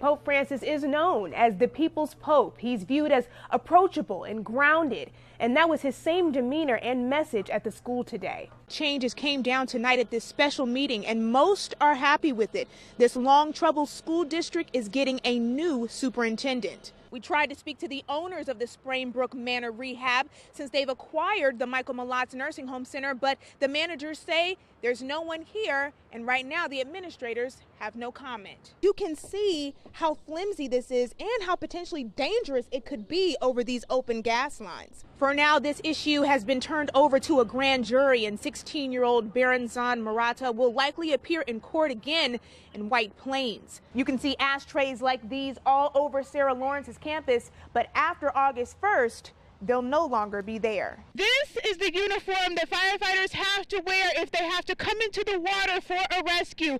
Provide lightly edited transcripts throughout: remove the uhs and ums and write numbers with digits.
Pope Francis is known as the people's pope. He's viewed as approachable and grounded, and that was his same demeanor and message at the school today. Changes came down tonight at this special meeting, and most are happy with it. This long-troubled school district is getting a new superintendent. We tried to speak to the owners of the Sprainbrook Manor Rehab since they've acquired the Michael Malatz Nursing Home Center, but the managers say there's no one here, and right now the administrators have no comment. You can see how flimsy this is and how potentially dangerous it could be over these open gas lines. For now, this issue has been turned over to a grand jury, and 16-year-old Beranzan Murata will likely appear in court again in White Plains. You can see ashtrays like these all over Sarah Lawrence's campus, but after August 1st, they'll no longer be there. This is the uniform that firefighters have to wear if they have to come into the water for a rescue.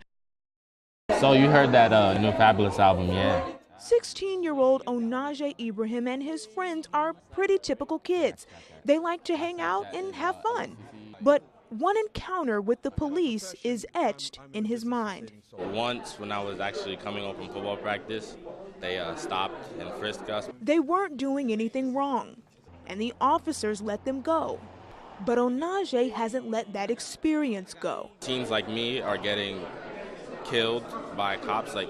So you heard that new Fabulous album, yeah? 16-year-old Onaje Ibrahim and his friends are pretty typical kids. They like to hang out and have fun. But one encounter with the police is etched in his mind. Once, when I was actually coming home from football practice, they stopped and frisked us. They weren't doing anything wrong, and the officers let them go. But Onaje hasn't let that experience go. Teens like me are getting killed by cops, like,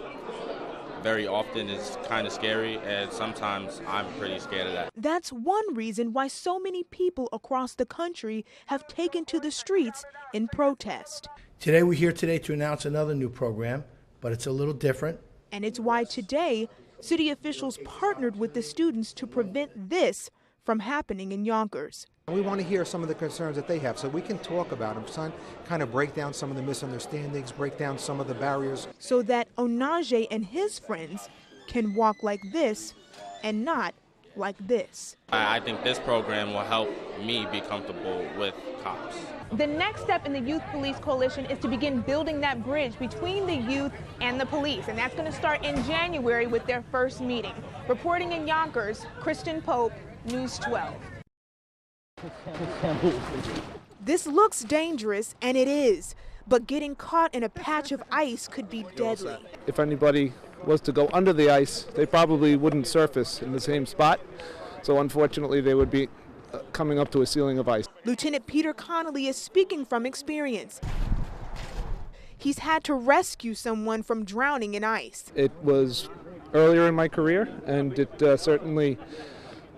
very often. It's kind of scary, and sometimes I'm pretty scared of that. That's one reason why so many people across the country have taken to the streets in protest. Today we're here to announce another new program, but it's a little different. And it's why today city officials partnered with the students to prevent this from happening in Yonkers. We want to hear some of the concerns that they have so we can talk about them, kind of break down some of the misunderstandings, break down some of the barriers. So that Onaje and his friends can walk like this and not like this. I think this program will help me be comfortable with cops. The next step in the Youth Police Coalition is to begin building that bridge between the youth and the police, and that's going to start in January with their first meeting. Reporting in Yonkers, Kristen Pope, News 12. This looks dangerous, and it is, but getting caught in a patch of ice could be deadly. If anybody was to go under the ice, they probably wouldn't surface in the same spot, so unfortunately they would be coming up to a ceiling of ice. Lieutenant Peter Connolly is speaking from experience. He's had to rescue someone from drowning in ice. It was earlier in my career, and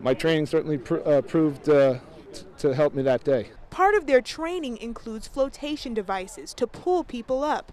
my training certainly proved to help me that day. Part of their training includes flotation devices to pull people up.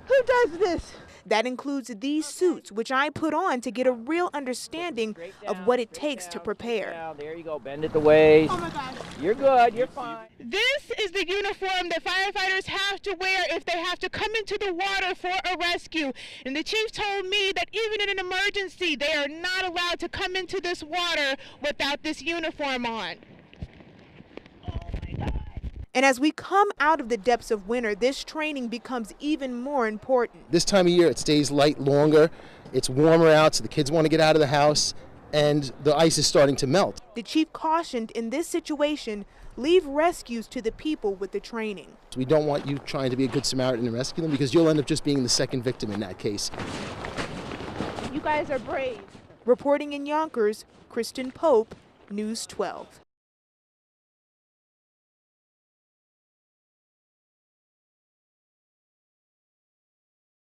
Who does this? That includes these suits, which I put on to get a real understanding of what it takes to prepare. There you go, bend it the waist. Oh my God. You're good, you're fine. This is the uniform that firefighters have to wear if they have to come into the water for a rescue. And the chief told me that even in an emergency, they are not allowed to come into this water without this uniform on. And as we come out of the depths of winter, this training becomes even more important. This time of year, it stays light longer. It's warmer out, so the kids want to get out of the house, and the ice is starting to melt. The chief cautioned in this situation, leave rescues to the people with the training. We don't want you trying to be a good Samaritan and rescue them, because you'll end up just being the second victim in that case. You guys are brave. Reporting in Yonkers, Kristen Pope, News 12.